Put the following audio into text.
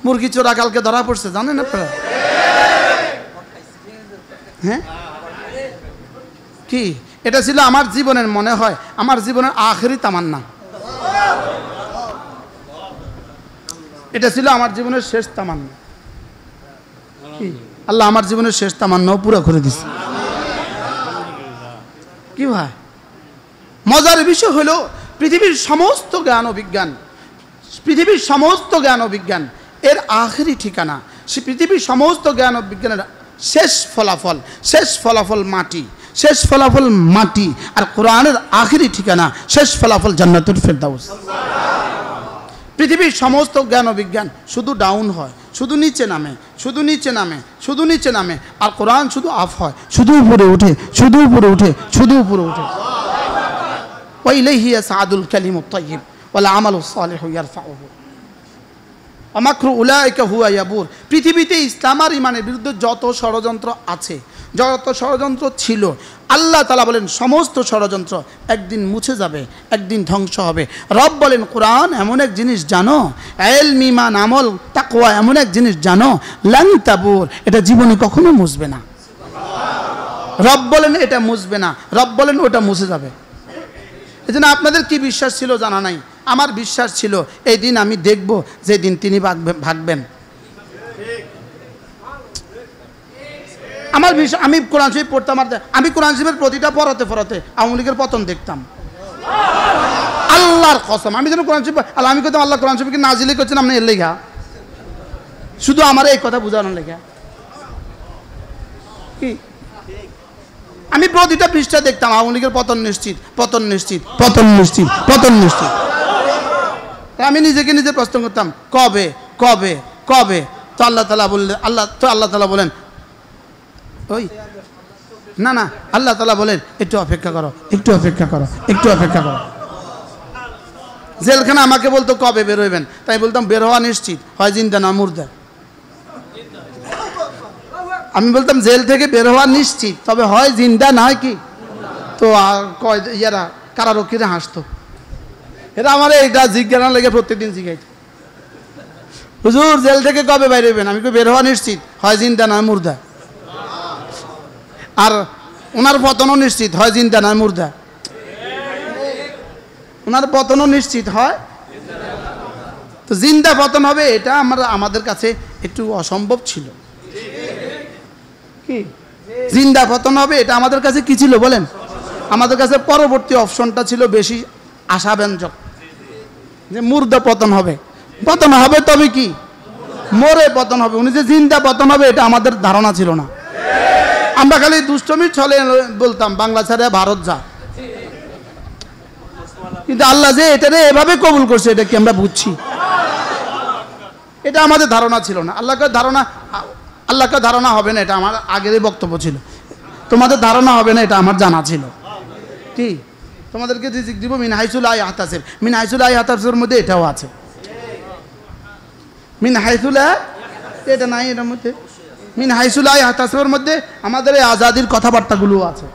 মুরগি চোরা কালকে ধরা পড়ছে, জানেন আপনারা? হ্যাঁ, কি এটা ছিল আমার জীবনের, মনে হয় আমার জীবনের আখেরি তামান্না। এটা ছিল আমার জীবনের শেষ তামান্না। আল্লাহ আমার জীবনের শেষ তামান্নাও পুরো করে দিচ্ছে। কি ভাই, মজার বিষয় হলো পৃথিবীর সমস্ত জ্ঞান ও বিজ্ঞান, পৃথিবীর সমস্ত জ্ঞান ও বিজ্ঞান এর আখেরি ঠিকানা, সে পৃথিবীর সমস্ত জ্ঞান ও বিজ্ঞানের শেষ ফলাফল মাটি, শেষ ফলাফল মাটি। আর কোরআনের আখেরি ঠিকানা, শেষ ফলাফল জান্নাতুল ফেরদাউস। পৃথিবীর সমস্ত জ্ঞান ও বিজ্ঞান শুধু ডাউন হয়, শুধু নিচে নামে, শুধু নিচে নামে, শুধু নিচে নামে। আর কোরআন শুধু আপ হয়, শুধু উপরে ওঠে, শুধু উপরে ওঠে, শুধু উপরে ওঠে। ওয়া ইলাইহি ইয়াসআদুল কালিমুত তাইয়্যিব ওয়াল আমালুস সালিহু ইয়ারফাউহু ওয়া মাকরু উলাইকা হুয়া ইয়াবুর। পৃথিবীতে ইসলাম আর ইমানের বিরুদ্ধে যত ষড়যন্ত্র আছে, যত ষড়যন্ত্র ছিল, আল্লাহ তাআলা বলেন সমস্ত ষড়যন্ত্র একদিন মুছে যাবে, একদিন ধ্বংস হবে। রব বলেন কোরআন এমন এক জিনিস জানো, ইলম, ঈমান, আমল, তাকওয়া এমন এক জিনিস জানো, লান তাবুর, এটা জীবনে কখনো মুছবে না। রব বলেন এটা মুছবে না, রব বলেন ওটা মুছে যাবে। এজন্য আপনাদের কি বিশ্বাস ছিল জানা নাই, আমার বিশ্বাস ছিল এই দিন আমি দেখব, যে দিন তিনি ভাগবেন। আমার বিষয়, আমি কোরআন শরীফ পড়তাম, আর আমি কোরআন শরীফের প্রতিটা পড়াতে পড়াতে আওয়ামী লীগের পতন দেখতাম। আল্লাহর কসম, আমি যেন কোরআন শরীফ, আল্লাহ আমি কইতাম আল্লাহ কোরআন শরীফকে নাজিল করছেন আপনি এর লেখা, শুধু আমার এই কথা বোঝানোর লেখা। কি আমি প্রতিটা পৃষ্ঠা দেখতাম আওয়ামী লীগের পতন নিশ্চিত, পতন নিশ্চিত, পতন নিশ্চিত, পতন নিশ্চিত। আমি নিজেকে নিজে প্রশ্ন করতাম কবে কবে কবে? তো আল্লাহ তাআলা বললেন, আল্লাহ তাআলা বলেন ওই না না, আল্লাহ তাআলা বলেন একটু অপেক্ষা করো, একটু অপেক্ষা করো, একটু অপেক্ষা করো। জেলখানা আমাকে বলতো কবে বের হইবেন, তাই বলতাম বের হওয়া নিশ্চিত, হয় জিন্দা না মুর্দা। আমি বলতাম জেল থেকে বের হওয়া নিশ্চিত, তবে হয় জিন্দা না হয় কি। তো কয় ইয়ারা কারারক্ষীরা হাসতো, এরা আমার এইটা জিজ্ঞাসা লেগে প্রত্যেকদিন জিজ্ঞাসা, হুজুর জেল থেকে কবে বাইরে হইবেন? আমি বের হওয়া নিশ্চিত, হয় জিন্দা না মুর্দা। আর ওনার পতনও নিশ্চিত, হয় জিন্দা না মুর্দা। ওনার পতনও নিশ্চিত হয়, তো জিন্দা পতন হবে এটা আমাদের কাছে একটু অসম্ভব ছিল। কি জিন্দা পতন হবে এটা আমাদের কাছে কি ছিল বলেন? আমাদের কাছে পরবর্তী অপশনটা ছিল বেশি আশাব্যঞ্জক, যে মুর্দা পতন হবে, পতন হবে তবে কি মরে পতন হবে। উনি যে জিন্দা পতন হবে এটা আমাদের ধারণা ছিল না। আমরা খালি দুষ্টমি ছলে বলতাম বাংলা ছেড়ে ভারত যা, কিন্তু আল্লাহ যে এটা এভাবে কবুল করছে এটা কি আমরা বুঝছি? এটা আমাদের ধারণা ছিল না। আল্লাহকে ধারণা হবে না এটা আমার আগেরই বক্তব্য ছিল। তোমাদের ধারণা হবে না এটা আমার জানা ছিল। কি তোমাদেরকে রিজিক দিব মিন হাইসুল লা ইয়াহতাসিব, মিন হাইসুল লা ইয়াহতাসিবের মধ্যে এটাও আছে। মিন হাইসুল এটা নাই, এটার মধ্যে মিন হাইসুল লা ইয়াহতাসিবের মধ্যে আমাদের এই আজাদির কথাবার্তাগুলো আছে।